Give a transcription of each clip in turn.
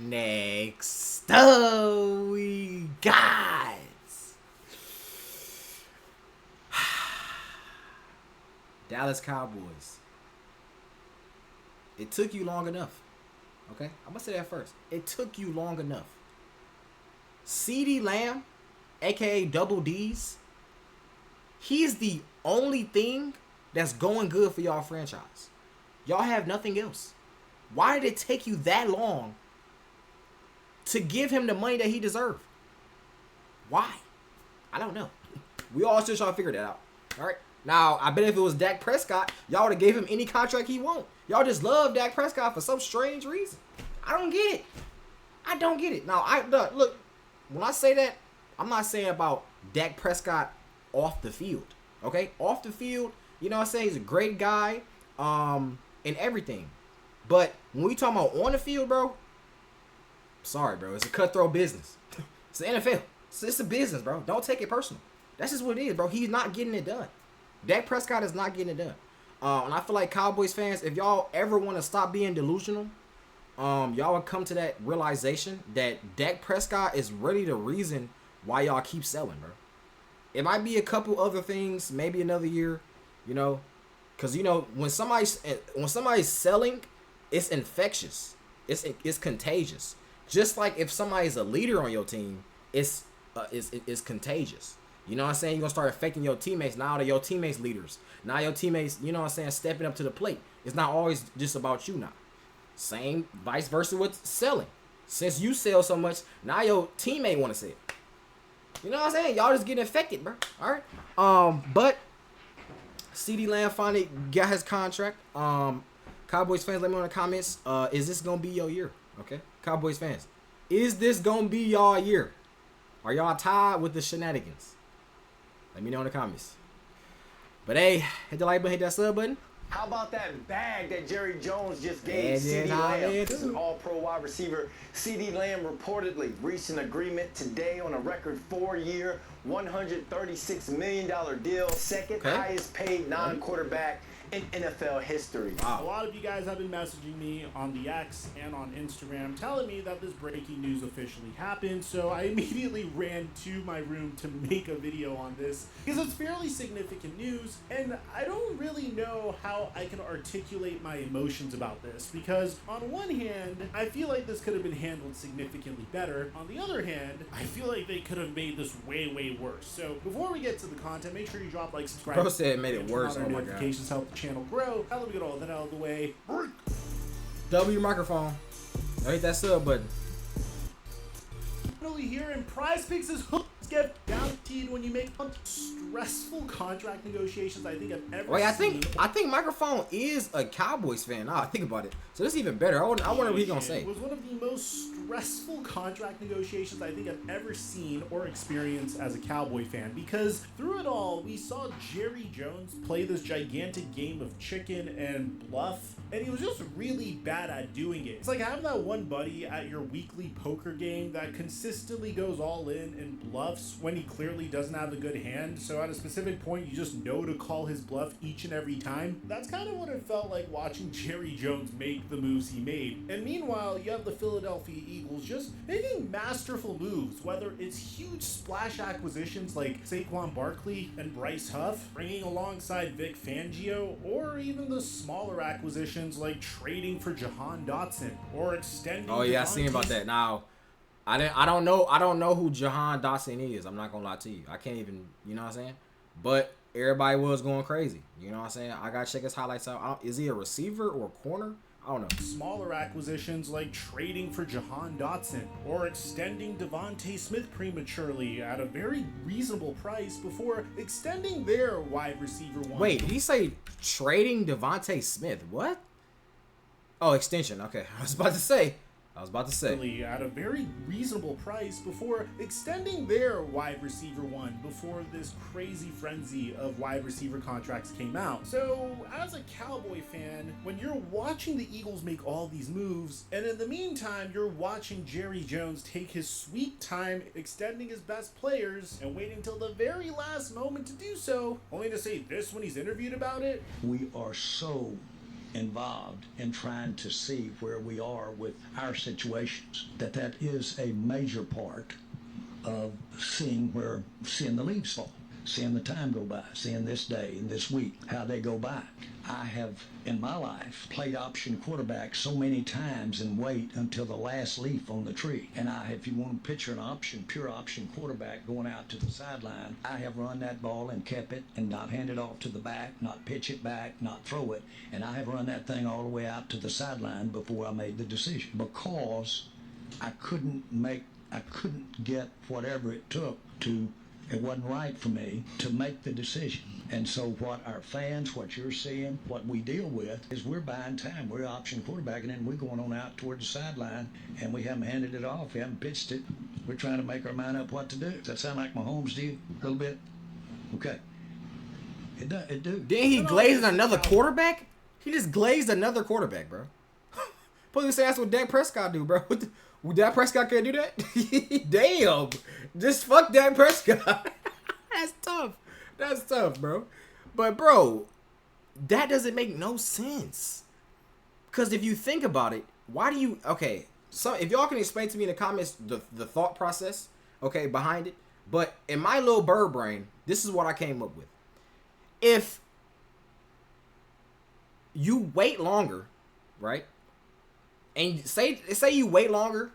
Next up, we got Dallas Cowboys. It took you long enough. Okay? I'm going to say that first. It took you long enough. CeeDee Lamb, a.k.a. Double D's, he's the only thing that's going good for y'all franchise. Y'all have nothing else. Why did it take you that long to give him the money that he deserved? Why? I don't know. We all still trying to figure that out. All right? Now, I bet if it was Dak Prescott, y'all would have gave him any contract he want. Y'all just love Dak Prescott for some strange reason. I don't get it. I don't get it. Now, look, when I say that, I'm not saying about Dak Prescott off the field. Okay? Off the field, you know what I'm saying? He's a great guy and everything. But when we talking about on the field, bro, sorry, bro. It's a cutthroat business. It's the NFL. It's a business, bro. Don't take it personal. That's just what it is, bro. He's not getting it done. Dak Prescott is not getting it done. And I feel like Cowboys fans, if y'all ever want to stop being delusional, y'all would come to that realization that Dak Prescott is really the reason why y'all keep selling, bro. It might be a couple other things, maybe another year, you know, because, you know, when somebody's selling, it's infectious. It's contagious. Just like if somebody's a leader on your team, it's contagious. You know what I'm saying? You're going to start affecting your teammates. Now that your teammates leaders. Now your teammates, you know what I'm saying, stepping up to the plate. It's not always just about you now. Same vice versa with selling. Since you sell so much, now your teammate want to sell. You know what I'm saying? Y'all just getting affected, bro. All right? But CeeDee Lamb finally got his contract. Cowboys fans, let me know in the comments. Is this going to be your year? Okay? Cowboys fans. Is this going to be y'all year? Are y'all tired with the shenanigans? Let me know in the comments. But hey, hit the like button, hit that sub button. How about that bag that Jerry Jones just gave CeeDee Lamb? This is an all-pro wide receiver. CeeDee Lamb reportedly reached an agreement today on a record 4-year, $136 million deal. Second highest paid non-quarterback in NFL history. Wow. A lot of you guys have been messaging me on the X and on Instagram telling me that this breaking news officially happened, so I immediately ran to my room to make a video on this because it's fairly significant news, and I don't really know how I can articulate my emotions about this because on one hand, I feel like this could have been handled significantly better. On the other hand, I feel like they could have made this way, way worse. So before we get to the content, make sure you drop like, subscribe. Bro said it made it worse. Oh my God. Notifications help the channel grow. Now let me get all that out of the way. W microphone. Hit that sub button. Finally here in Prize Picks is hooks get guaranteed when you make stressful contract negotiations I think I've ever seen. I think microphone is a Cowboys fan. Now I think about it. So this is even better. I wonder what he's gonna say. It was one of the most stressful contract negotiations I think I've ever seen or experienced as a Cowboy fan, because through it all we saw Jerry Jones play this gigantic game of chicken and bluff, and he was just really bad at doing it. It's like having that one buddy at your weekly poker game that consistently goes all in and bluffs when he clearly doesn't have a good hand, so at a specific point you just know to call his bluff each and every time. That's kind of what it felt like watching Jerry Jones make the moves he made. And meanwhile, you have the Philadelphia Eagles just making masterful moves, whether it's huge splash acquisitions like Saquon Barkley and Bryce Huff, bringing alongside Vic Fangio, or even the smaller acquisitions like trading for Jahan Dotson or extending. Oh yeah, I seen about that. Now, I don't know who Jahan Dotson is. I'm not gonna lie to you. I can't even, you know what I'm saying? But everybody was going crazy. You know what I'm saying? I gotta check his highlights out. Is he a receiver or a corner? I don't know. Smaller acquisitions like trading for Jahan Dotson or extending Devontae Smith prematurely at a very reasonable price before extending their wide receiver one. Wait, did he say trading Devontae Smith? What? Oh, extension. Okay, I was about to say. At a very reasonable price before extending their wide receiver one before this crazy frenzy of wide receiver contracts came out. So as a Cowboy fan, when you're watching the Eagles make all these moves, and in the meantime you're watching Jerry Jones take his sweet time extending his best players and waiting until the very last moment to do so, only to say this when he's interviewed about it. We are so involved in trying to see where we are with our situations. That is a major part of seeing the leaves fall, seeing the time go by, seeing this day and this week, how they go by. I have, in my life, played option quarterback so many times and wait until the last leaf on the tree. And if you want to picture pure option quarterback going out to the sideline, I have run that ball and kept it and not hand it off to the back, not pitch it back, not throw it. And I have run that thing all the way out to the sideline before I made the decision, because I couldn't get whatever it took it wasn't right for me to make the decision. And so what our fans, what you're seeing, what we deal with is we're buying time. We're option quarterbacking and we're going on out toward the sideline and we haven't handed it off. We haven't pitched it. We're trying to make our mind up what to do. Does that sound like Mahomes to you a little bit? Okay. It do. Then he glazed another quarterback? He just glazed another quarterback, bro. Supposed to say that's what Dak Prescott do, bro. Dak Prescott can't do that? Damn. Just fuck Dak Prescott. That's tough, bro. But, bro, that doesn't make no sense. Because if you think about it, why do you... Okay, so if y'all can explain to me in the comments the thought process, okay, behind it. But in my little bird brain, this is what I came up with. If you wait longer, right? And say you wait longer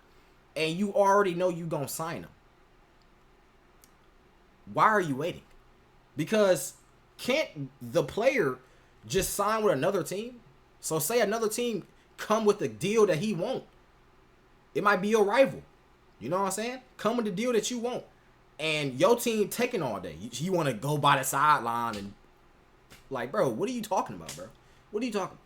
and you already know you gonna sign him. Why are you waiting? Because can't the player just sign with another team? So say another team come with the deal that he won't. It might be your rival. You know what I'm saying? Come with the deal that you want. And your team taking all day. You want to go by the sideline and like, bro, what are you talking about, bro? What are you talking about?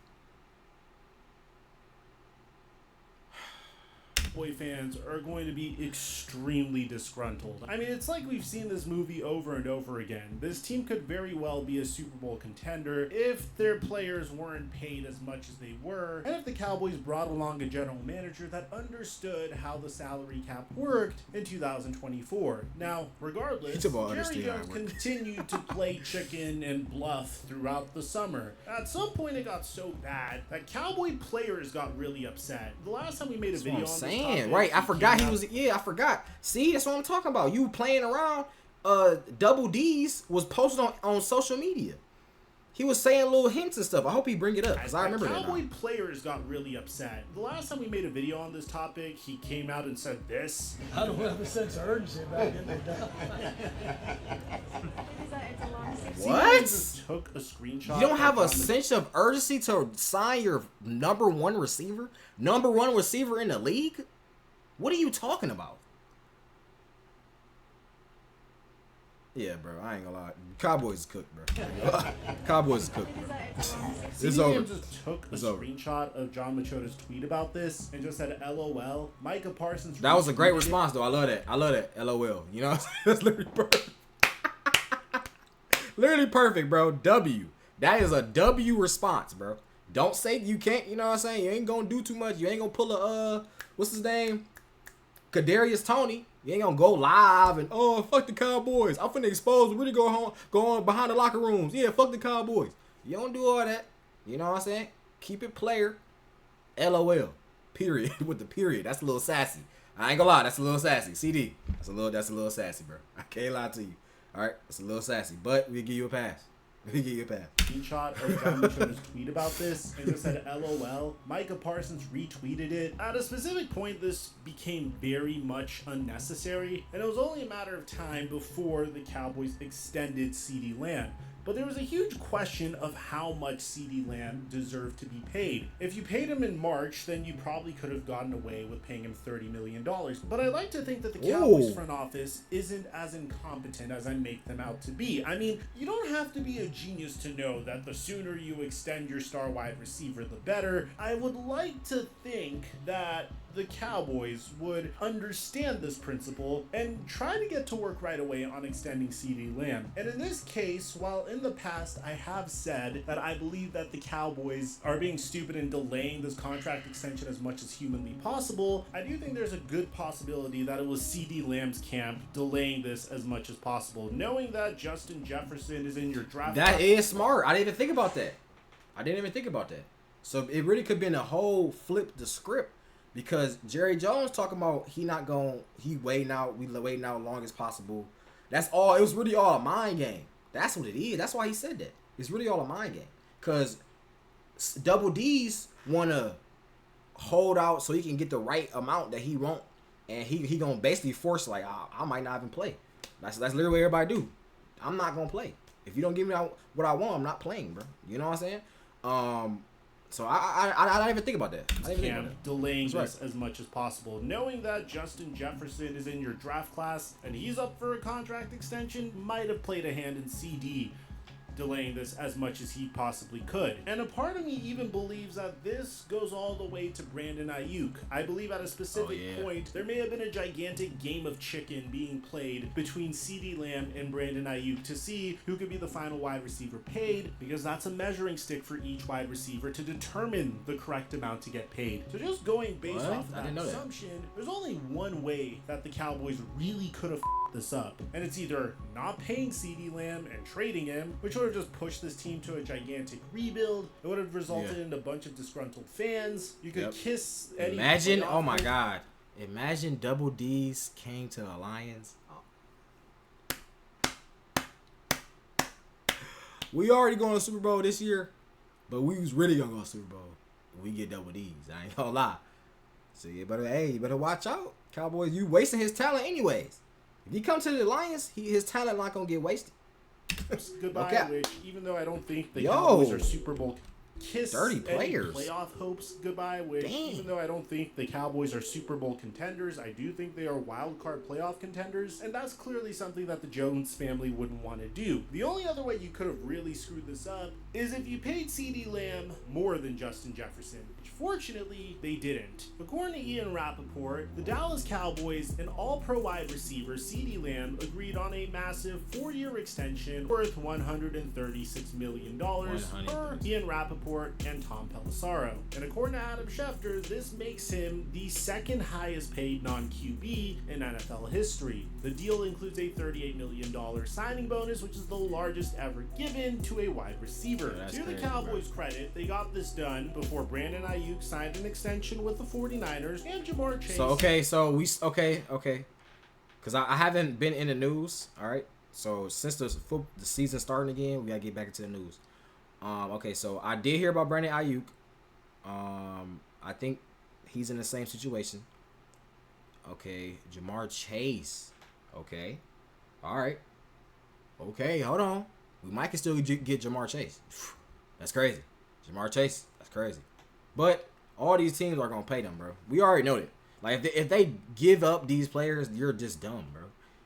Cowboy fans are going to be extremely disgruntled. I mean, it's like we've seen this movie over and over again. This team could very well be a Super Bowl contender if their players weren't paid as much as they were, and if the Cowboys brought along a general manager that understood how the salary cap worked in 2024. Now, regardless, Jerry Jones continued to play chicken and bluff throughout the summer. At some point, it got so bad that Cowboy players got really upset. The last time we made a video on this topic, right, I forgot he was. Yeah, I forgot. See, that's what I'm talking about. You playing around. Double D's was posted on social media. He was saying little hints and stuff. I hope he bring it up because I remember that. Cowboy players got really upset. The last time we made a video on this topic, he came out and said this. I don't have a sense of urgency about getting it done. What? Just took a screenshot. You don't have a sense of urgency to sign your number one receiver? Number one receiver in the league? What are you talking about? Yeah, bro, I ain't gonna lie. Cowboys is cooked, bro. Cowboys is cooked, bro. It's over. Just took a screenshot of John Machota's tweet about this and just said LOL. Micah Parsons. That was a great response, though. I love that. LOL. You know what I'm saying? That's literally perfect. Literally perfect, bro. W. That is a W response, bro. Don't say you can't, you know what I'm saying? You ain't gonna do too much. You ain't gonna pull a, what's his name? Kadarius Toney. You ain't gonna go live and, oh, fuck the Cowboys. I'm finna expose, really go on behind the locker rooms. Yeah, fuck the Cowboys. You don't do all that. You know what I'm saying? Keep it player. LOL. Period. With the period. That's a little sassy. I ain't gonna lie. That's a little sassy. CeeDee. That's a little sassy, bro. I can't lie to you. All right? That's a little sassy. But we give you a pass. We give you a pass. Screenshot of John Machota's tweet about this and just said LOL. Micah Parsons retweeted it. At a specific point, this became very much unnecessary, and it was only a matter of time before the Cowboys extended CeeDee Lamb. But there was a huge question of how much CeeDee Lamb deserved to be paid. If you paid him in March, then you probably could have gotten away with paying him $30 million. But I like to think that the Cowboys front office isn't as incompetent as I make them out to be. I mean, you don't have to be a genius to know that the sooner you extend your star wide receiver, the better. I would like to think that the Cowboys would understand this principle and try to get to work right away on extending CeeDee Lamb. And in this case, while in the past I have said that I believe that the Cowboys are being stupid and delaying this contract extension as much as humanly possible, I do think there's a good possibility that it was CeeDee Lamb's camp delaying this as much as possible, knowing that Justin Jefferson is in your draft. That is smart. I didn't even think about that. So it really could have been a whole flip the script because Jerry Jones talking about he waiting out, we waiting out long as possible. That's all. It was really all a mind game. That's what it is. That's why he said that. It's really all a mind game. Because Double D's want to hold out so he can get the right amount that he want. And he going to basically force, like, I might not even play. That's literally what everybody do. I'm not going to play. If you don't give me what I want, I'm not playing, bro. You know what I'm saying? So I didn't even think about that. Delaying this as much as possible. Knowing that Justin Jefferson is in your draft class and he's up for a contract extension might have played a hand in CeeDee delaying this as much as he possibly could. And a part of me even believes that this goes all the way to Brandon Ayuk. I believe at a specific point, there may have been a gigantic game of chicken being played between CeeDee Lamb and Brandon Ayuk to see who could be the final wide receiver paid, because that's a measuring stick for each wide receiver to determine the correct amount to get paid. So just going based off of that assumption, there's only one way that the Cowboys really could have this up, and it's either not paying CeeDee Lamb and trading him, which would have just pushed this team to a gigantic rebuild. It would have resulted in a bunch of disgruntled fans. You could kiss Eddie. Imagine, oh my God, imagine Double D's came to the Lions. We already going to Super Bowl this year, but we was really gonna go to Super Bowl. We get Double D's. I ain't gonna lie. So you better watch out, Cowboys. You wasting his talent anyways. If he comes to the Lions, his talent not gonna get wasted. Goodbye, which even though I don't think the Cowboys are Super Bowl kiss 30 players. Playoff hopes goodbye, which even though I don't think the Cowboys are Super Bowl contenders, I do think they are wild card playoff contenders, and that's clearly something that the Jones family wouldn't want to do. The only other way you could have really screwed this up is if you paid CeeDee Lamb more than Justin Jefferson, which fortunately they didn't. According to Ian Rappaport, the Dallas Cowboys and all-pro wide receiver CeeDee Lamb agreed on a massive 4-year extension worth $136 million per Ian Rappaport and Tom Pelissaro. And according to Adam Schefter, this makes him the second highest paid non-QB in NFL history. The deal includes a $38 million signing bonus, which is the largest ever given to a wide receiver. To the Cowboys' credit, they got this done before Brandon Ayuk signed an extension with the 49ers and Jamar Chase. Because I haven't been in the news, all right? So since the season starting again, we got to get back into the news. So I did hear about Brandon Ayuk. I think he's in the same situation. Okay, Jamar Chase. Okay, all right. Okay, hold on. We might can still get Jamar Chase. That's crazy. Jamar Chase, that's crazy. But all these teams are gonna pay them, bro. We already know that. Like if they give up these players, you're just dumb, bro.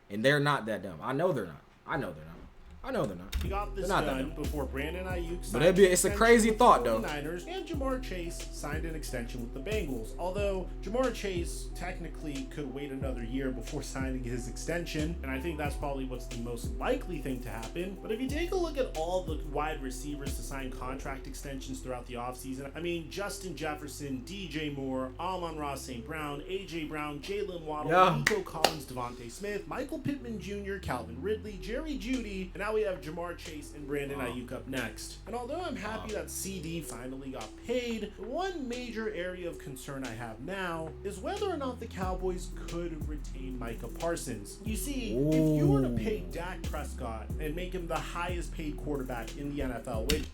And they're not that dumb. I know they're not. I know they're not. He got this done before Brandon Ayuk signed it's a crazy thought, though. And Jamar Chase signed an extension with the Bengals. Although Jamar Chase technically could wait another year before signing his extension, and I think that's probably what's the most likely thing to happen. But if you take a look at all the wide receivers to sign contract extensions throughout the offseason, I mean, Justin Jefferson, DJ Moore, Amon-Ra St. Brown, AJ Brown, Jalen Waddle, Nico Collins, Devontae Smith, Michael Pittman Jr., Calvin Ridley, Jerry Jeudy, and now we have Jamar Chase and Brandon Ayuk up next. And although I'm happy that CeeDee finally got paid, the one major area of concern I have now is whether or not the Cowboys could retain Micah Parsons. You see, if you were to pay Dak Prescott and make him the highest paid quarterback in the NFL, which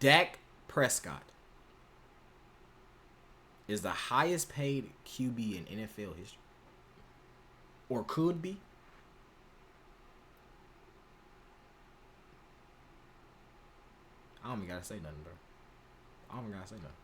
Dak Prescott is the highest paid QB in NFL history. Or could be. I don't even gotta say nothing, bro. I don't even gotta say nothing.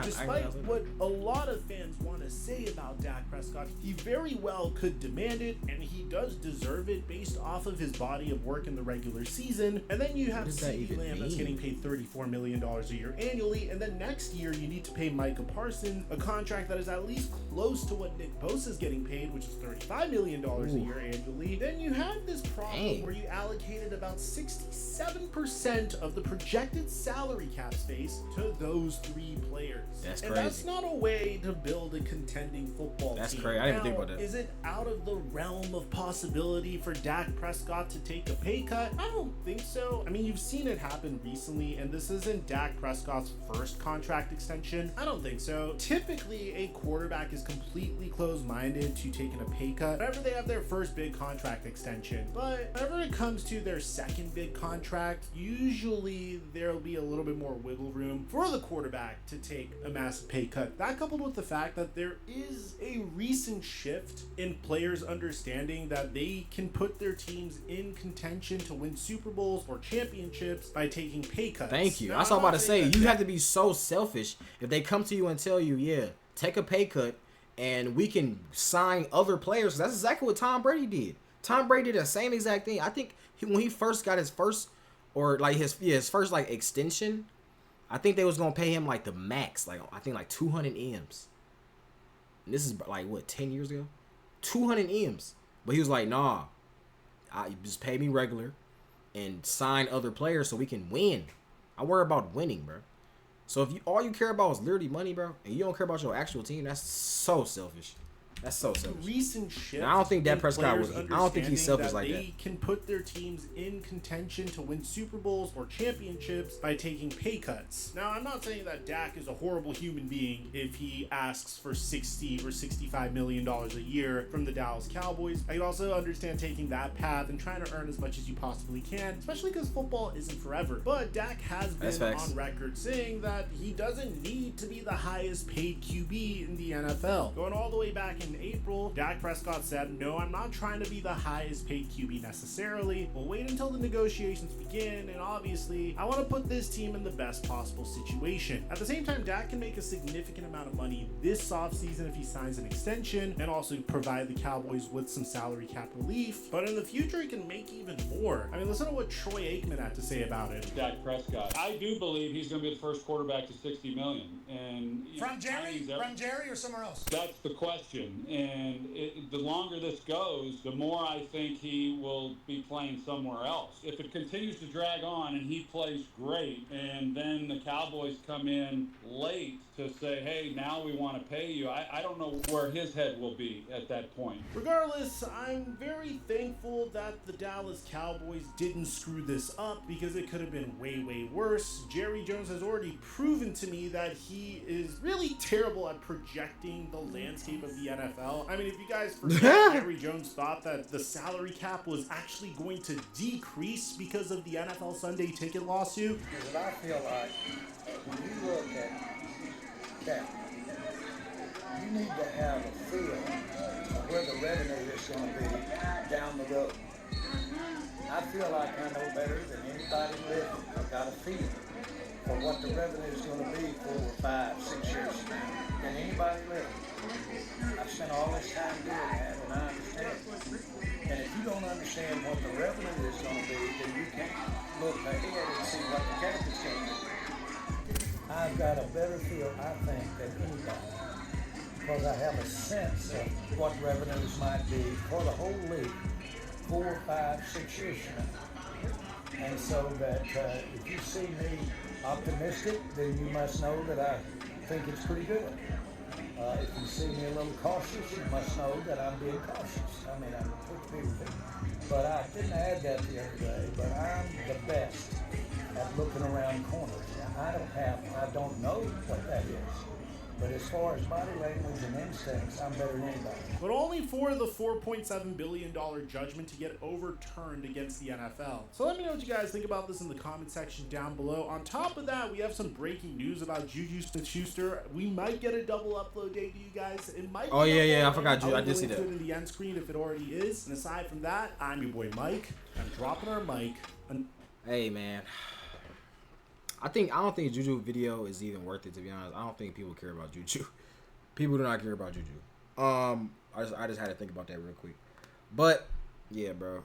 Despite what a lot of fans want to say about Dak Prescott, he very well could demand it, and he does deserve it based off of his body of work in the regular season. And then you have CeeDee Lamb that's getting paid $34 million a year annually, and then next year you need to pay Micah Parsons a contract that is at least close to what Nick Bosa is getting paid, which is $35 million a year annually. Then you have this problem where you allocated about 67% of the projected salary cap space to those three players. That's and crazy. that's not a way to build a contending football team. That's crazy. I didn't even think about that. Is it out of the realm of possibility for Dak Prescott to take a pay cut? I don't think so. I mean, you've seen it happen recently, and this isn't Dak Prescott's first contract extension. I don't think so. Typically, a quarterback is completely closed-minded to taking a pay cut whenever they have their first big contract extension. But whenever it comes to their second big contract, usually there'll be a little bit more wiggle room for the quarterback to take a massive pay cut. That coupled with the fact that there is a recent shift in players understanding that they can put their teams in contention to win Super Bowls or championships by taking pay cuts. Thank you. Now, I was about to say, that you have to be so selfish if they come to you and tell you, yeah, take a pay cut and we can sign other players. That's exactly what Tom Brady did. Tom Brady did the same exact thing. I think when he first got his first, or like his first like extension, I think they was gonna pay him like the max, like I think like 200 M's. And this is like what, 10 years ago, 200 M's. But he was like, nah, just pay me regular and sign other players so we can win. I worry about winning, bro. So if all you care about is literally money, bro, and you don't care about your actual team, that's so selfish. That's so selfish. Recent shift. Now, I don't think Dak Prescott was. I don't think he's selfish like that. They can put their teams in contention to win Super Bowls or championships by taking pay cuts. Now, I'm not saying that Dak is a horrible human being if he asks for $60 or $65 million a year from the Dallas Cowboys. I can also understand taking that path and trying to earn as much as you possibly can, especially because football isn't forever. But Dak has been on record saying that he doesn't need to be the highest paid QB in the NFL. Going all the way back in April, Dak Prescott said, no, I'm not trying to be the highest paid QB necessarily. We'll wait until the negotiations begin, and obviously, I want to put this team in the best possible situation. At the same time, Dak can make a significant amount of money this offseason if he signs an extension, and also provide the Cowboys with some salary cap relief. But in the future, he can make even more. I mean, listen to what Troy Aikman had to say about it. Dak Prescott. I do believe he's going to be the first quarterback to $60 million. And from Jerry or somewhere else? That's the question. And the longer this goes, the more I think he will be playing somewhere else. If it continues to drag on and he plays great, and then the Cowboys come in late to say, hey, now we want to pay you, I don't know where his head will be at that point. Regardless, I'm very thankful that the Dallas Cowboys didn't screw this up, because it could have been way, way worse. Jerry Jones has already proven to me that he is really terrible at projecting the landscape of the NFL. I mean, if you guys forget, Jerry Jones thought that the salary cap was actually going to decrease because of the NFL Sunday Ticket lawsuit. Because I feel like when you look at cap, you need to have a feel of where the revenue is going to be down the road. I feel like I know better than anybody living. I've got a feel for what the revenue is going to be 4, 5, 6 years from now than anybody living. I've spent all this time doing that, and I understand. And if you don't understand what the revenue is going to be, then you can't look ahead and see what the cap is going to be. I've got a better feel, I think, than anybody, because I have a sense of what revenues might be for the whole league 4, 5, 6 years from now. And so that if you see me optimistic, then you must know that I think it's pretty good. If you see me a little cautious, you must know that I'm being cautious. I mean, I'm a quick people. But I didn't add that the other day, but I'm the best at looking around corners. I don't know what that is. But as far as body language and instincts, I'm better than anybody. But only for the $4.7 billion judgment to get overturned against the NFL. So let me know what you guys think about this in the comment section down below. On top of that, we have some breaking news about Juju Smith-Schuster. We might get a double upload day to you guys. It might be I forgot you. I did see that. It in the end screen if it already is. And aside from that, I'm your boy Mike. I'm dropping our mic. Hey, man. I don't think Juju video is even worth it, to be honest. I don't think people care about Juju. People do not care about Juju. I just had to think about that real quick. But yeah, bro.